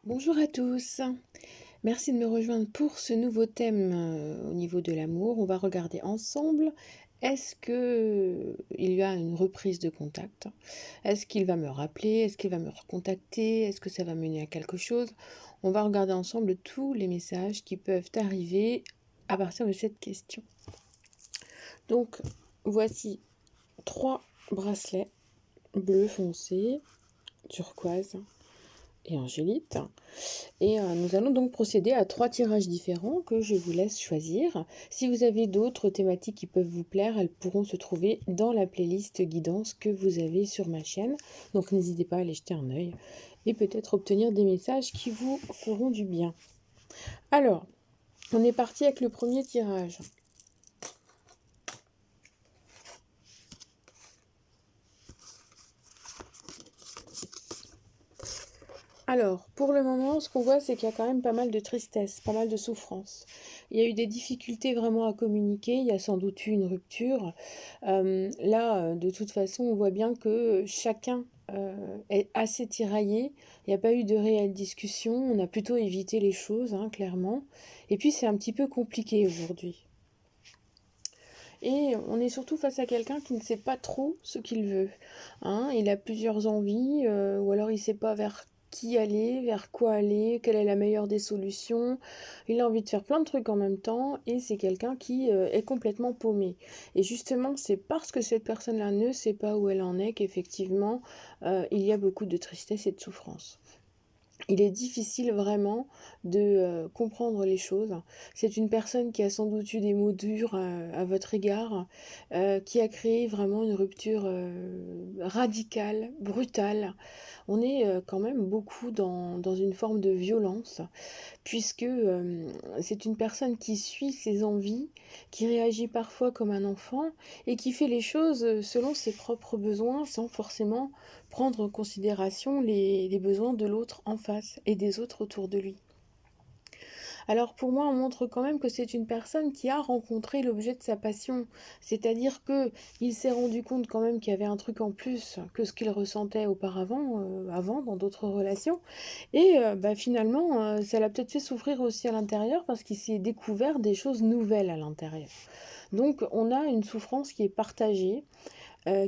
Bonjour à tous, merci de me rejoindre pour ce nouveau thème au niveau de l'amour. On va regarder ensemble, est-ce que il y a une reprise de contact? Est-ce qu'il va me rappeler? Est-ce qu'il va me recontacter? Est-ce que ça va mener à quelque chose? On va regarder ensemble tous les messages qui peuvent arriver à partir de cette question. Donc voici 3 bracelets bleu foncé, turquoise et angélite. Et nous allons donc procéder à 3 tirages différents que je vous laisse choisir. Si vous avez d'autres thématiques qui peuvent vous plaire, elles pourront se trouver dans la playlist guidance que vous avez sur ma chaîne. Donc n'hésitez pas à aller jeter un œil et peut-être obtenir des messages qui vous feront du bien. Alors, on est parti avec le premier tirage. Alors, pour le moment, ce qu'on voit, c'est qu'il y a quand même pas mal de tristesse, pas mal de souffrance. Il y a eu des difficultés vraiment à communiquer, il y a sans doute eu une rupture. Là, de toute façon, on voit bien que chacun est assez tiraillé. Il n'y a pas eu de réelle discussion, on a plutôt évité les choses, hein, clairement. Et puis, c'est un petit peu compliqué aujourd'hui. Et on est surtout face à quelqu'un qui ne sait pas trop ce qu'il veut, hein. Il a plusieurs envies, ou alors il ne sait pas vers qui aller, vers quoi aller, quelle est la meilleure des solutions. Il a envie de faire plein de trucs en même temps et c'est quelqu'un qui est complètement paumé. Et justement, c'est parce que cette personne-là ne sait pas où elle en est qu'effectivement, il y a beaucoup de tristesse et de souffrance. Il est difficile vraiment de comprendre les choses. C'est une personne qui a sans doute eu des mots durs à votre égard, qui a créé vraiment une rupture radicale, brutale. On est quand même beaucoup dans une forme de violence, puisque c'est une personne qui suit ses envies, qui réagit parfois comme un enfant et qui fait les choses selon ses propres besoins sans forcément prendre en considération les besoins de l'autre en face et des autres autour de lui. Alors pour moi, on montre quand même que c'est une personne qui a rencontré l'objet de sa passion, c'est-à-dire que il s'est rendu compte quand même qu'il y avait un truc en plus que ce qu'il ressentait auparavant, avant dans d'autres relations, et bah, finalement, ça l'a peut-être fait souffrir aussi à l'intérieur parce qu'il s'est découvert des choses nouvelles à l'intérieur. Donc on a une souffrance qui est partagée,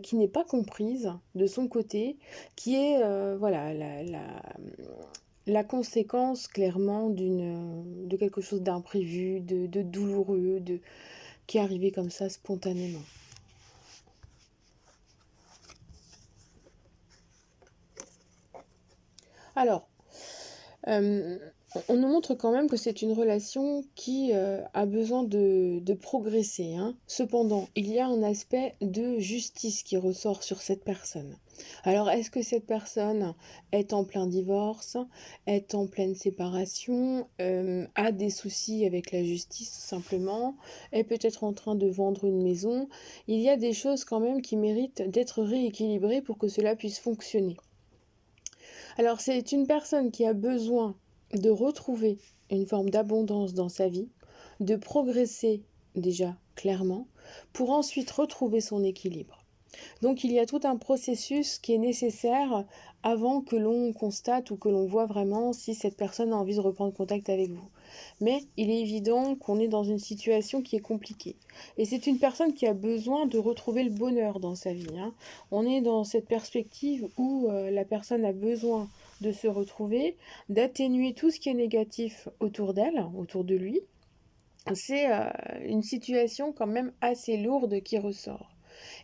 qui n'est pas comprise de son côté, qui est voilà la conséquence clairement de quelque chose d'imprévu, de douloureux, qui est arrivé comme ça spontanément. Alors, euh, on nous montre quand même que c'est une relation qui a besoin de progresser, hein. Cependant, il y a un aspect de justice qui ressort sur cette personne. Alors, est-ce que cette personne est en plein divorce, est en pleine séparation, a des soucis avec la justice tout simplement, est peut-être en train de vendre une maison? Il y a des choses quand même qui méritent d'être rééquilibrées pour que cela puisse fonctionner. Alors, c'est une personne qui a besoin de retrouver une forme d'abondance dans sa vie, de progresser déjà clairement, pour ensuite retrouver son équilibre. Donc il y a tout un processus qui est nécessaire avant que l'on constate ou que l'on voit vraiment si cette personne a envie de reprendre contact avec vous. Mais il est évident qu'on est dans une situation qui est compliquée. Et c'est une personne qui a besoin de retrouver le bonheur dans sa vie, hein. On est dans cette perspective où la personne a besoin de se retrouver, d'atténuer tout ce qui est négatif autour d'elle, autour de lui. C'est une situation quand même assez lourde qui ressort.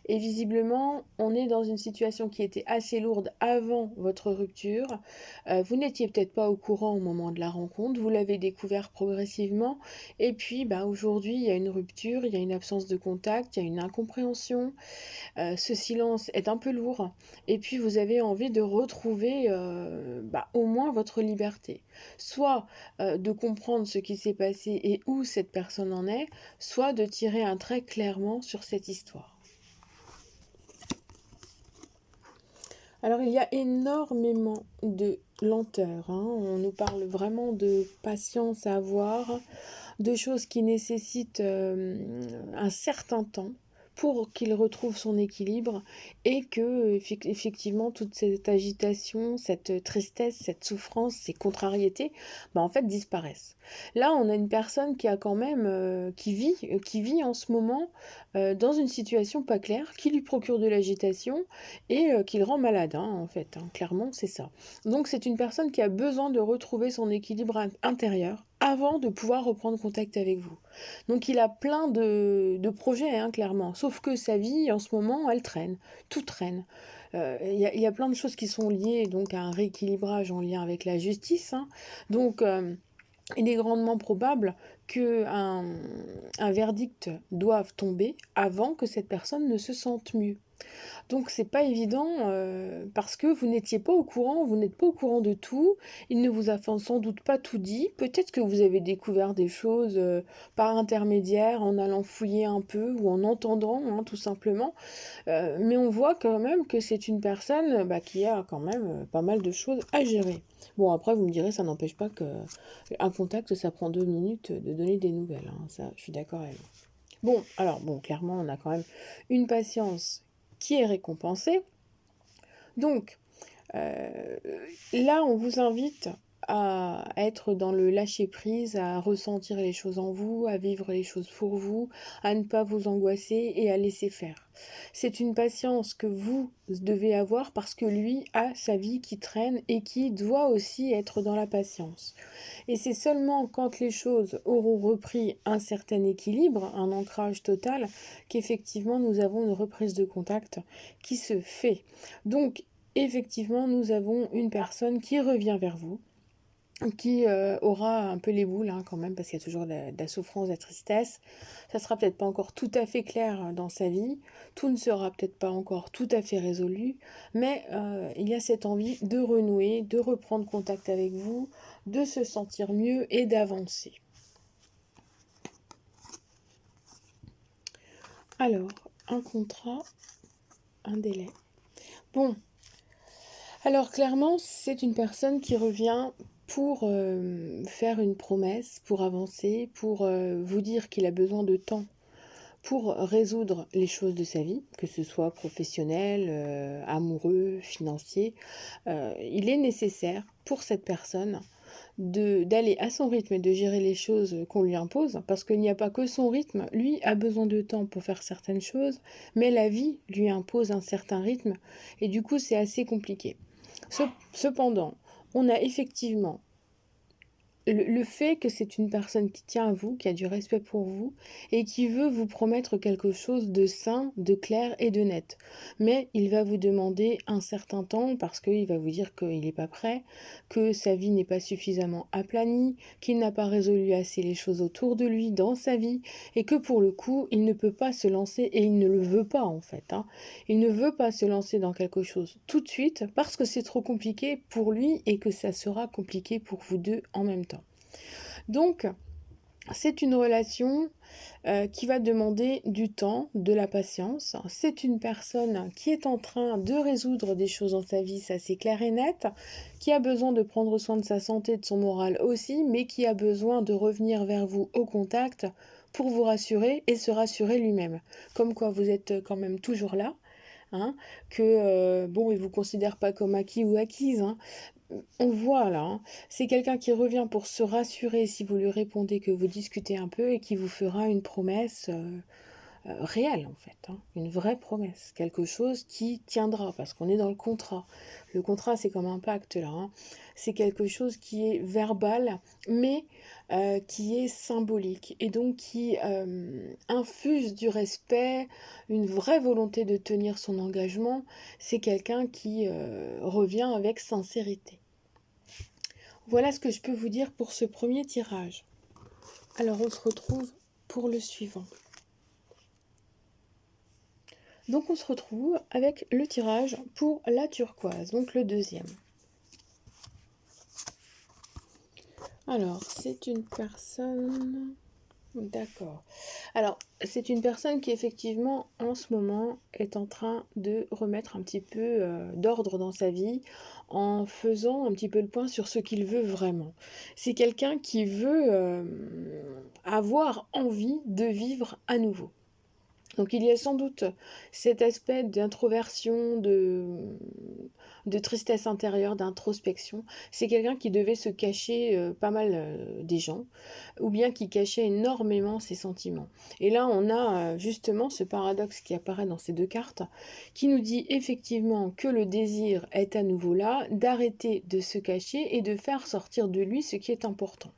Et visiblement, on est dans une situation qui était assez lourde avant votre rupture. Vous n'étiez peut-être pas au courant au moment de la rencontre, vous l'avez découvert progressivement. Et puis, bah, aujourd'hui, il y a une rupture, il y a une absence de contact, il y a une incompréhension. Ce silence est un peu lourd. Et puis, vous avez envie de retrouver bah, au moins votre liberté. Soit de comprendre ce qui s'est passé et où cette personne en est, soit de tirer un trait clairement sur cette histoire. Alors il y a énormément de lenteur, hein. On nous parle vraiment de patience à avoir, de choses qui nécessitent un certain temps pour qu'il retrouve son équilibre et que effectivement toute cette agitation, cette tristesse, cette souffrance, ces contrariétés, bah, en fait disparaissent. Là, on a une personne qui a quand même, qui vit en ce moment, dans une situation pas claire, qui lui procure de l'agitation et qui le rend malade, hein, en fait, hein, clairement, c'est ça. Donc c'est une personne qui a besoin de retrouver son équilibre intérieur avant de pouvoir reprendre contact avec vous. Donc il a plein de projets, hein, clairement. Sauf que sa vie, en ce moment, elle traîne. Tout traîne. Il y a plein de choses qui sont liées donc, à un rééquilibrage en lien avec la justice, hein. Donc il est grandement probable qu'un un verdict doive tomber avant que cette personne ne se sente mieux. Donc c'est pas évident, parce que vous n'étiez pas au courant, vous n'êtes pas au courant de tout. Il ne vous a sans doute pas tout dit. Peut-être que vous avez découvert des choses, par intermédiaire, en allant fouiller un peu ou en entendant, hein, tout simplement. Mais on voit quand même que c'est une personne, bah, qui a quand même, pas mal de choses à gérer. Bon après vous me direz, ça n'empêche pas qu'un contact, ça prend 2 minutes, de donner des nouvelles, hein. Ça, je suis d'accord avec vous. Bon, alors bon, clairement, on a quand même une patience qui est récompensée. Donc, là, on vous invite à être dans le lâcher-prise, à ressentir les choses en vous, à vivre les choses pour vous, à ne pas vous angoisser et à laisser faire. C'est une patience que vous devez avoir parce que lui a sa vie qui traîne et qui doit aussi être dans la patience. Et c'est seulement quand les choses auront repris un certain équilibre, un ancrage total, qu'effectivement nous avons une reprise de contact qui se fait. Donc, effectivement, nous avons une personne qui revient vers vous, qui aura un peu les boules, hein, quand même, parce qu'il y a toujours de la souffrance, de la tristesse. Ça sera peut-être pas encore tout à fait clair dans sa vie, tout ne sera peut-être pas encore tout à fait résolu, mais il y a cette envie de renouer, de reprendre contact avec vous, de se sentir mieux et d'avancer. Alors, un contrat, un délai. Bon, alors clairement, c'est une personne qui revient pour faire une promesse, pour avancer, pour vous dire qu'il a besoin de temps pour résoudre les choses de sa vie, que ce soit professionnel, amoureux, financier. Il est nécessaire pour cette personne d'aller à son rythme et de gérer les choses qu'on lui impose, parce qu'il n'y a pas que son rythme, lui a besoin de temps pour faire certaines choses, mais la vie lui impose un certain rythme, et du coup c'est assez compliqué. Cependant, on a effectivement le fait que c'est une personne qui tient à vous, qui a du respect pour vous et qui veut vous promettre quelque chose de sain, de clair et de net. Mais il va vous demander un certain temps parce qu'il va vous dire qu'il n'est pas prêt, que sa vie n'est pas suffisamment aplanie, qu'il n'a pas résolu assez les choses autour de lui dans sa vie et que pour le coup, il ne peut pas se lancer et il ne le veut pas en fait, hein. Il ne veut pas se lancer dans quelque chose tout de suite parce que c'est trop compliqué pour lui et que ça sera compliqué pour vous deux en même temps. Donc, c'est une relation qui va demander du temps, de la patience. C'est une personne qui est en train de résoudre des choses dans sa vie, ça c'est clair et net, qui a besoin de prendre soin de sa santé, de son moral aussi, mais qui a besoin de revenir vers vous au contact pour vous rassurer et se rassurer lui-même. Comme quoi vous êtes quand même toujours là, hein, que bon, il vous considère pas comme acquis ou acquise, hein. On voit là, hein, c'est quelqu'un qui revient pour se rassurer si vous lui répondez que vous discutez un peu et qui vous fera une promesse réelle en fait, hein, une vraie promesse, quelque chose qui tiendra parce qu'on est dans le contrat. Le contrat c'est comme un pacte là, hein. C'est quelque chose qui est verbal mais qui est symbolique et donc qui infuse du respect, une vraie volonté de tenir son engagement. C'est quelqu'un qui revient avec sincérité. Voilà ce que je peux vous dire pour ce premier tirage. Alors on se retrouve pour le suivant. Donc on se retrouve avec le tirage pour la turquoise, donc le deuxième. Alors c'est une personne... D'accord. Alors, c'est une personne qui effectivement, en ce moment, est en train de remettre un petit peu d'ordre dans sa vie en faisant un petit peu le point sur ce qu'il veut vraiment. C'est quelqu'un qui veut avoir envie de vivre à nouveau. Donc il y a sans doute cet aspect d'introversion, de tristesse intérieure, d'introspection. C'est quelqu'un qui devait se cacher pas mal des gens, ou bien qui cachait énormément ses sentiments. Et là, on a justement ce paradoxe qui apparaît dans ces deux cartes, qui nous dit effectivement que le désir est à nouveau là, d'arrêter de se cacher et de faire sortir de lui ce qui est important.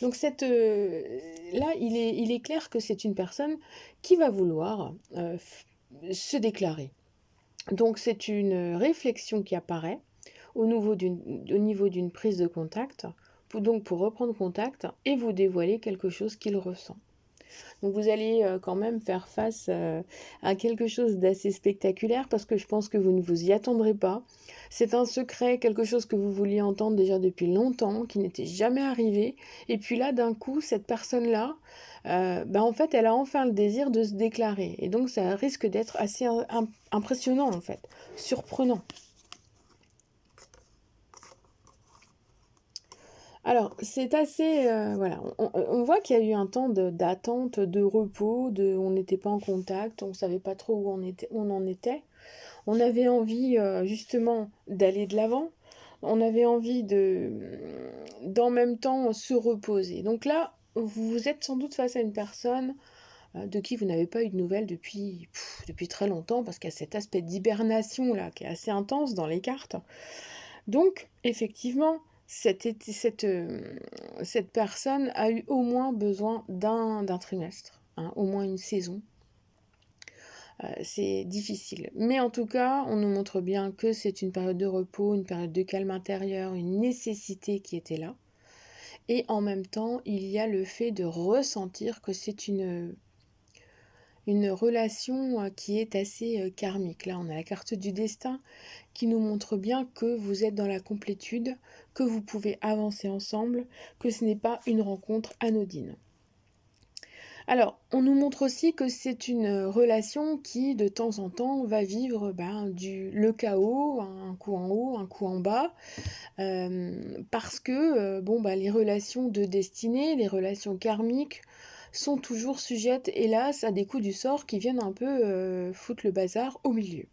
Donc là, il est clair que c'est une personne qui va vouloir se déclarer. Donc c'est une réflexion qui apparaît au niveau d'une prise de contact, pour reprendre contact et vous dévoiler quelque chose qu'il ressent. Donc vous allez quand même faire face à quelque chose d'assez spectaculaire parce que je pense que vous ne vous y attendrez pas. C'est un secret, quelque chose que vous vouliez entendre déjà depuis longtemps, qui n'était jamais arrivé. Et puis là, d'un coup, cette personne-là, en fait, elle a enfin le désir de se déclarer. Et donc ça risque d'être assez impressionnant en fait, surprenant. Alors, c'est assez... voilà, on voit qu'il y a eu un temps d'attente, de repos, on n'était pas en contact, on ne savait pas trop où on en était. On avait envie justement d'aller de l'avant, on avait envie d'en même temps se reposer. Donc là, vous êtes sans doute face à une personne de qui vous n'avez pas eu de nouvelles depuis très longtemps, parce qu'il y a cet aspect d'hibernation là qui est assez intense dans les cartes. Donc, effectivement, cette personne a eu au moins besoin d'un trimestre, hein, au moins une saison. C'est difficile. Mais en tout cas, on nous montre bien que c'est une période de repos, une période de calme intérieur, une nécessité qui était là. Et en même temps, il y a le fait de ressentir que c'est une relation qui est assez karmique. Là, on a la carte du destin qui nous montre bien que vous êtes dans la complétude, que vous pouvez avancer ensemble, que ce n'est pas une rencontre anodine. Alors, on nous montre aussi que c'est une relation qui, de temps en temps, va vivre le chaos, un coup en haut, un coup en bas, parce que les relations de destinée, les relations karmiques, sont toujours sujettes, hélas, à des coups du sort qui viennent un peu foutre le bazar au milieu.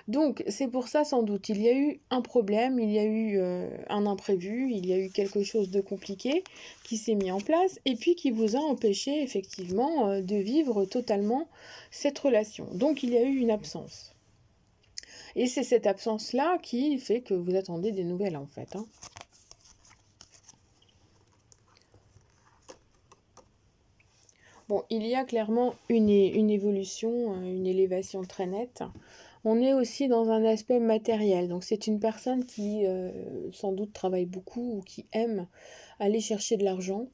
Donc, c'est pour ça sans doute, il y a eu un problème, il y a eu un imprévu, il y a eu quelque chose de compliqué qui s'est mis en place et puis qui vous a empêché effectivement de vivre totalement cette relation. Donc, il y a eu une absence. Et c'est cette absence-là qui fait que vous attendez des nouvelles en fait, hein. Bon, il y a clairement une évolution, une élévation très nette. On est aussi dans un aspect matériel. Donc c'est une personne qui sans doute travaille beaucoup ou qui aime aller chercher de l'argent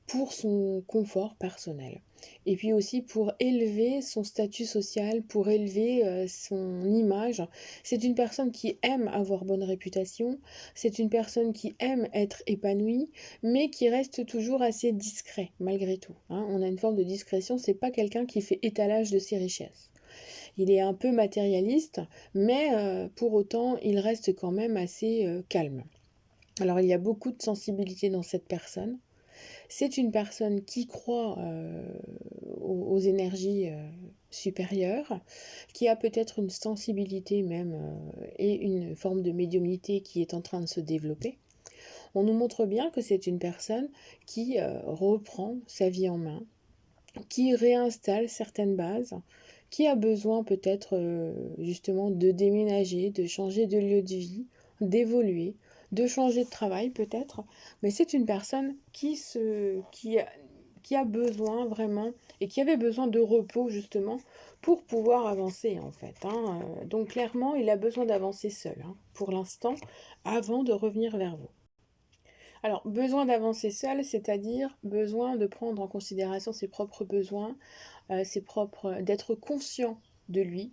pour son confort personnel. Et puis aussi pour élever son statut social, pour élever son image. C'est une personne qui aime avoir bonne réputation, c'est une personne qui aime être épanouie, mais qui reste toujours assez discret malgré tout, hein. On a une forme de discrétion, c'est pas quelqu'un qui fait étalage de ses richesses. Il est un peu matérialiste, mais pour autant, il reste quand même assez calme. Alors, il y a beaucoup de sensibilité dans cette personne. C'est une personne qui croit aux énergies supérieures, qui a peut-être une sensibilité même et une forme de médiumnité qui est en train de se développer. On nous montre bien que c'est une personne qui reprend sa vie en main, qui réinstalle certaines bases, qui a besoin peut-être justement de déménager, de changer de lieu de vie, d'évoluer, de changer de travail peut-être, mais c'est une personne qui a besoin vraiment et qui avait besoin de repos justement pour pouvoir avancer en fait, hein. Donc clairement, il a besoin d'avancer seul, hein, pour l'instant, avant de revenir vers vous. Alors, besoin d'avancer seul, c'est-à-dire besoin de prendre en considération ses propres besoins, d'être conscient de lui,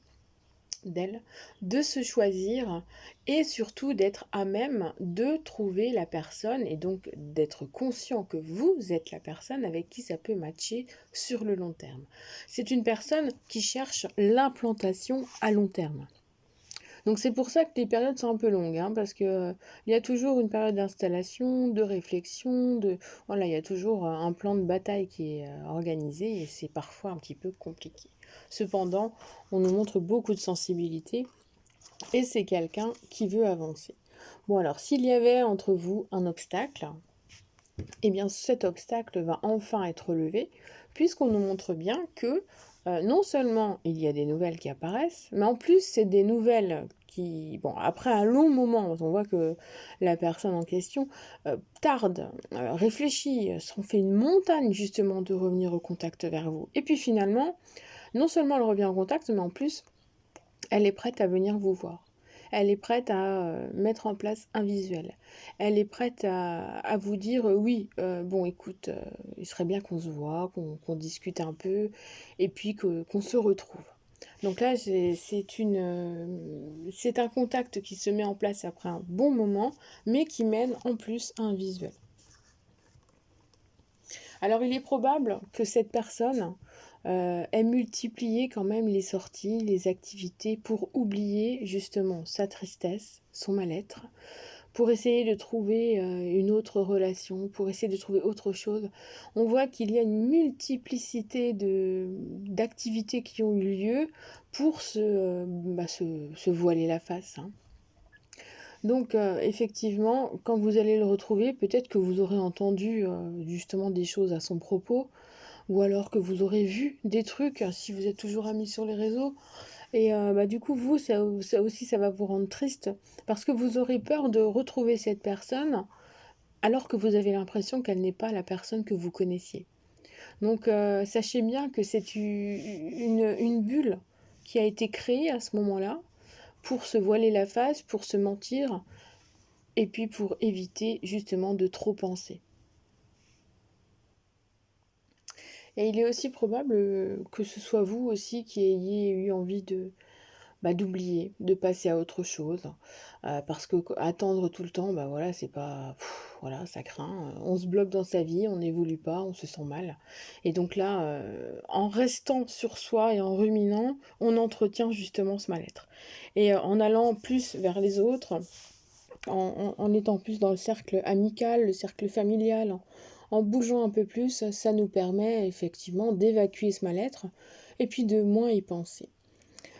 d'elle, de se choisir et surtout d'être à même de trouver la personne et donc d'être conscient que vous êtes la personne avec qui ça peut matcher sur le long terme. C'est une personne qui cherche l'implantation à long terme. Donc c'est pour ça que les périodes sont un peu longues, hein, parce que il y a toujours une période d'installation, de réflexion, voilà, il y a toujours un plan de bataille qui est organisé et c'est parfois un petit peu compliqué. Cependant, on nous montre beaucoup de sensibilité et c'est quelqu'un qui veut avancer. Bon alors, s'il y avait entre vous un obstacle, eh bien cet obstacle va enfin être levé, puisqu'on nous montre bien que non seulement il y a des nouvelles qui apparaissent, mais en plus c'est des nouvelles qui, bon, après un long moment, on voit que la personne en question tarde, réfléchit, s'en fait une montagne justement de revenir au contact vers vous. Et puis finalement, non seulement elle revient en contact, mais en plus elle est prête à venir vous voir. Elle est prête à mettre en place un visuel. Elle est prête à vous dire oui, bon écoute, il serait bien qu'on se voit, qu'on discute un peu, et puis qu'on se retrouve. Donc là, c'est un contact qui se met en place après un bon moment, mais qui mène en plus à un visuel. Alors il est probable que cette personne ait multiplié quand même les sorties, les activités pour oublier justement sa tristesse, son mal-être, pour essayer de trouver une autre relation, pour essayer de trouver autre chose. On voit qu'il y a une multiplicité d'activités qui ont eu lieu pour se voiler la face, hein. Donc effectivement, quand vous allez le retrouver, peut-être que vous aurez entendu justement des choses à son propos, ou alors que vous aurez vu des trucs, si vous êtes toujours amis sur les réseaux. Et du coup, vous, ça aussi, ça va vous rendre triste, parce que vous aurez peur de retrouver cette personne, alors que vous avez l'impression qu'elle n'est pas la personne que vous connaissiez. Donc sachez bien que c'est une bulle qui a été créée à ce moment-là, pour se voiler la face, pour se mentir, et puis pour éviter justement de trop penser. Et il est aussi probable que ce soit vous aussi qui ayez eu envie d'oublier, de passer à autre chose. Parce que attendre tout le temps, voilà, c'est pas. Voilà, ça craint. On se bloque dans sa vie, on n'évolue pas, on se sent mal. Et donc là, en restant sur soi et en ruminant, on entretient justement ce mal-être. Et en allant plus vers les autres, en étant plus dans le cercle amical, le cercle familial, en bougeant un peu plus, ça nous permet effectivement d'évacuer ce mal-être et puis de moins y penser.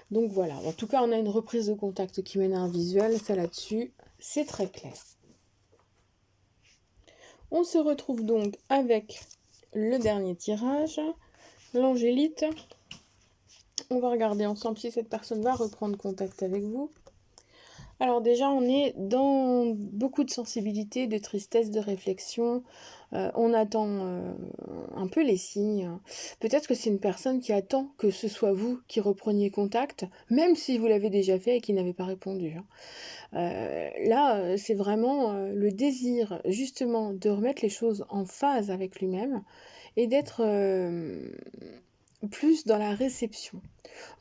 Donc voilà, en tout cas on a une reprise de contact qui mène à un visuel, ça là-dessus, c'est très clair. On se retrouve donc avec le dernier tirage, l'angélite. On va regarder ensemble si cette personne va reprendre contact avec vous. Alors déjà, on est dans beaucoup de sensibilité, de tristesse, de réflexion. On attend un peu les signes. Peut-être que c'est une personne qui attend que ce soit vous qui repreniez contact, même si vous l'avez déjà fait et qui n'avait pas répondu, hein. Là, c'est vraiment le désir justement de remettre les choses en phase avec lui-même et d'être plus dans la réception.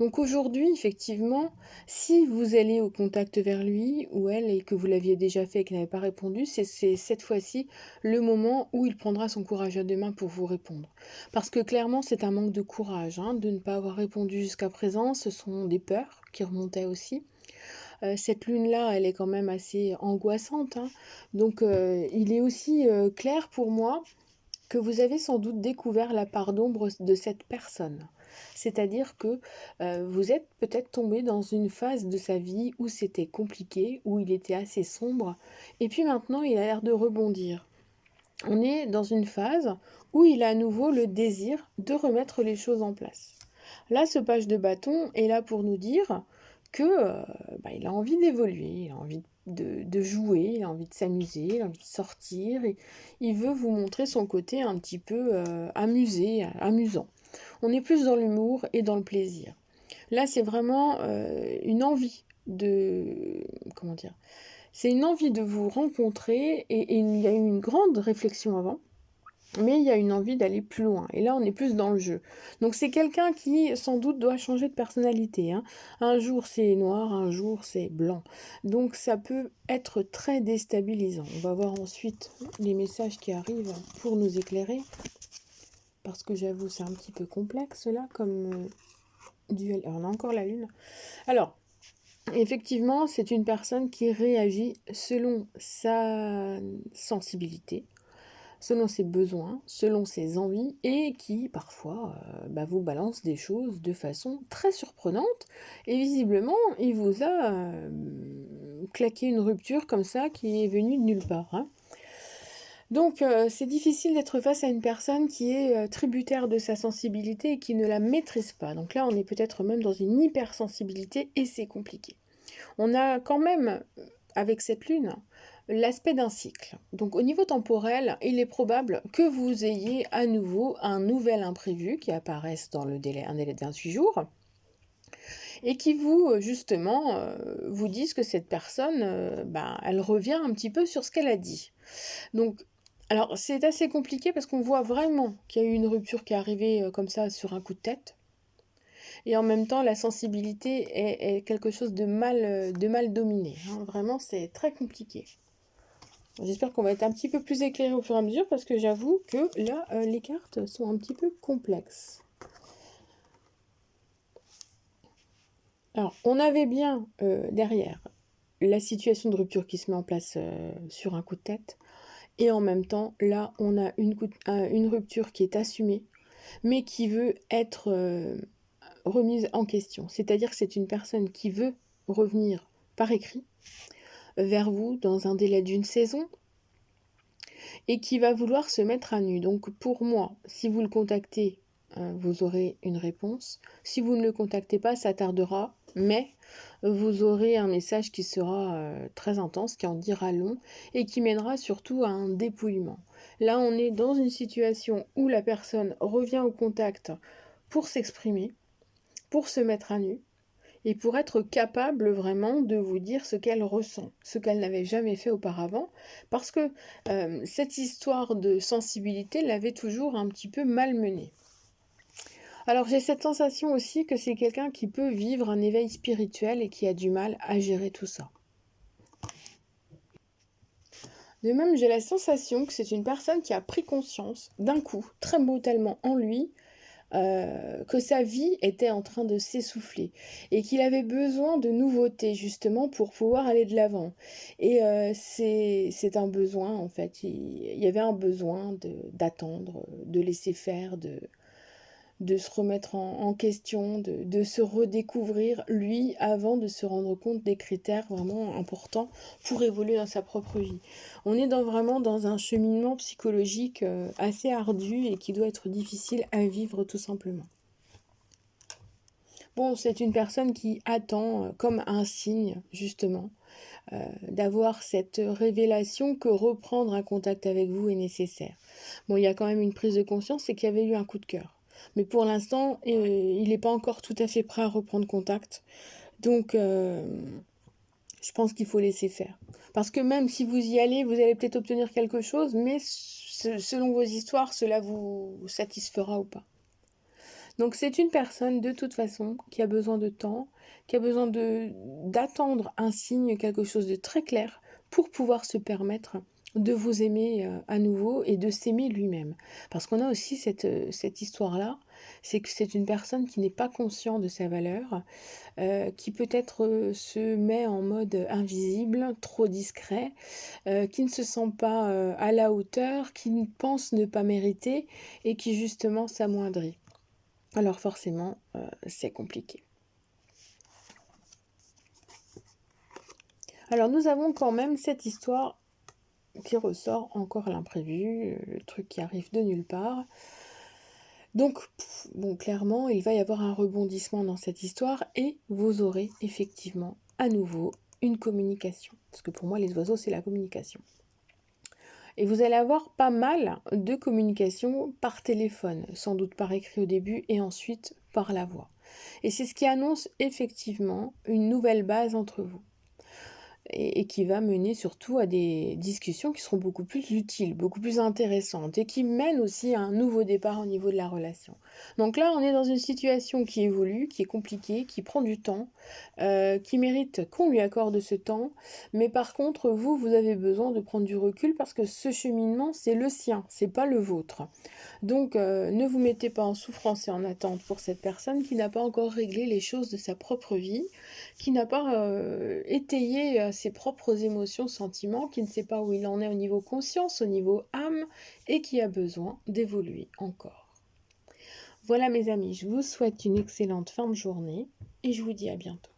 Donc aujourd'hui, effectivement, si vous allez au contact vers lui ou elle et que vous l'aviez déjà fait et qu'il n'avait pas répondu, c'est cette fois-ci le moment où il prendra son courage à deux mains pour vous répondre. Parce que clairement, c'est un manque de courage, hein, de ne pas avoir répondu jusqu'à présent. Ce sont des peurs qui remontaient aussi. Cette lune-là, elle est quand même assez angoissante, hein. Donc il est aussi clair pour moi que vous avez sans doute découvert la part d'ombre de cette personne. C'est-à-dire que vous êtes peut-être tombé dans une phase de sa vie où c'était compliqué, où il était assez sombre, et puis maintenant il a l'air de rebondir. On est dans une phase où il a à nouveau le désir de remettre les choses en place. Là, ce page de bâton est là pour nous dire que il a envie d'évoluer, il a envie de jouer, il a envie de s'amuser, il a envie de sortir, et il veut vous montrer son côté un petit peu amusant. On est plus dans l'humour et dans le plaisir. Là, c'est vraiment une envie de... Comment dire? C'est une envie de vous rencontrer et il y a eu une grande réflexion avant. Mais il y a une envie d'aller plus loin. Et là, on est plus dans le jeu. Donc c'est quelqu'un qui, sans doute, doit changer de personnalité, hein. Un jour, c'est noir, un jour, c'est blanc. Donc ça peut être très déstabilisant. On va voir ensuite les messages qui arrivent pour nous éclairer. Parce que j'avoue, c'est un petit peu complexe, là, comme duel. Alors, on a encore la lune. Alors, Effectivement, c'est une personne qui réagit selon sa sensibilité, selon ses besoins, selon ses envies et qui parfois vous balance des choses de façon très surprenante. Et visiblement, il vous a claqué une rupture comme ça qui est venue de nulle part, hein. Donc c'est difficile d'être face à une personne qui est tributaire de sa sensibilité et qui ne la maîtrise pas. Donc là, on est peut-être même dans une hypersensibilité et c'est compliqué. On a quand même, avec cette lune, l'aspect d'un cycle. Donc au niveau temporel, il est probable que vous ayez à nouveau un nouvel imprévu qui apparaisse dans un délai de 28 jours et qui vous, justement, vous dise que cette personne, elle revient un petit peu sur ce qu'elle a dit. Donc, alors c'est assez compliqué parce qu'on voit vraiment qu'il y a eu une rupture qui est arrivée comme ça sur un coup de tête. Et en même temps, la sensibilité est quelque chose de mal dominé, hein. Vraiment, c'est très compliqué. J'espère qu'on va être un petit peu plus éclairé au fur et à mesure parce que j'avoue que là, les cartes sont un petit peu complexes. Alors, on avait bien derrière la situation de rupture qui se met en place sur un coup de tête. Et en même temps, là, on a une rupture qui est assumée, mais qui veut être remise en question. C'est-à-dire que c'est une personne qui veut revenir par écrit vers vous dans un délai d'une saison et qui va vouloir se mettre à nu. Donc pour moi, si vous le contactez, vous aurez une réponse. Si vous ne le contactez pas, ça tardera, mais vous aurez un message qui sera très intense, qui en dira long et qui mènera surtout à un dépouillement. Là, on est dans une situation où la personne revient au contact pour s'exprimer, pour se mettre à nu, et pour être capable vraiment de vous dire ce qu'elle ressent, ce qu'elle n'avait jamais fait auparavant, parce que cette histoire de sensibilité l'avait toujours un petit peu malmenée. Alors j'ai cette sensation aussi que c'est quelqu'un qui peut vivre un éveil spirituel et qui a du mal à gérer tout ça. De même, j'ai la sensation que c'est une personne qui a pris conscience d'un coup, très brutalement en lui, que sa vie était en train de s'essouffler et qu'il avait besoin de nouveautés justement pour pouvoir aller de l'avant. Et c'est un besoin en fait. Il y avait un besoin d'attendre, de laisser faire, de se remettre en question, de se redécouvrir lui avant de se rendre compte des critères vraiment importants pour évoluer dans sa propre vie. On est vraiment dans un cheminement psychologique assez ardu et qui doit être difficile à vivre tout simplement. Bon, c'est une personne qui attend comme un signe justement d'avoir cette révélation que reprendre un contact avec vous est nécessaire. Bon, il y a quand même une prise de conscience, c'est qu'il y avait eu un coup de cœur. Mais pour l'instant, il n'est pas encore tout à fait prêt à reprendre contact. Donc, je pense qu'il faut laisser faire. Parce que même si vous y allez, vous allez peut-être obtenir quelque chose, mais selon vos histoires, cela vous satisfera ou pas. Donc c'est une personne de toute façon qui a besoin de temps, qui a besoin d'attendre un signe, quelque chose de très clair pour pouvoir se permettre de vous aimer à nouveau et de s'aimer lui-même. Parce qu'on a aussi cette histoire-là, c'est que c'est une personne qui n'est pas conscient de sa valeur, qui peut-être se met en mode invisible, trop discret, qui ne se sent pas à la hauteur, qui pense ne pas mériter et qui justement s'amoindrit. Alors forcément, c'est compliqué. Alors nous avons quand même cette histoire qui ressort encore à l'imprévu, le truc qui arrive de nulle part. Donc, bon, clairement, il va y avoir un rebondissement dans cette histoire et vous aurez effectivement à nouveau une communication. Parce que pour moi, les oiseaux, c'est la communication. Et vous allez avoir pas mal de communication par téléphone, sans doute par écrit au début et ensuite par la voix. Et c'est ce qui annonce effectivement une nouvelle base entre vous. et qui va mener surtout à des discussions qui seront beaucoup plus utiles, beaucoup plus intéressantes et qui mènent aussi à un nouveau départ au niveau de la relation. Donc là, on est dans une situation qui évolue, qui est compliquée, qui prend du temps, qui mérite qu'on lui accorde ce temps. Mais par contre, vous, vous avez besoin de prendre du recul parce que ce cheminement, c'est le sien, c'est pas le vôtre. Donc, ne vous mettez pas en souffrance et en attente pour cette personne qui n'a pas encore réglé les choses de sa propre vie, qui n'a pas étayé ses propres émotions, sentiments, qui ne sait pas où il en est au niveau conscience, au niveau âme, et qui a besoin d'évoluer encore. Voilà mes amis, je vous souhaite une excellente fin de journée et je vous dis à bientôt.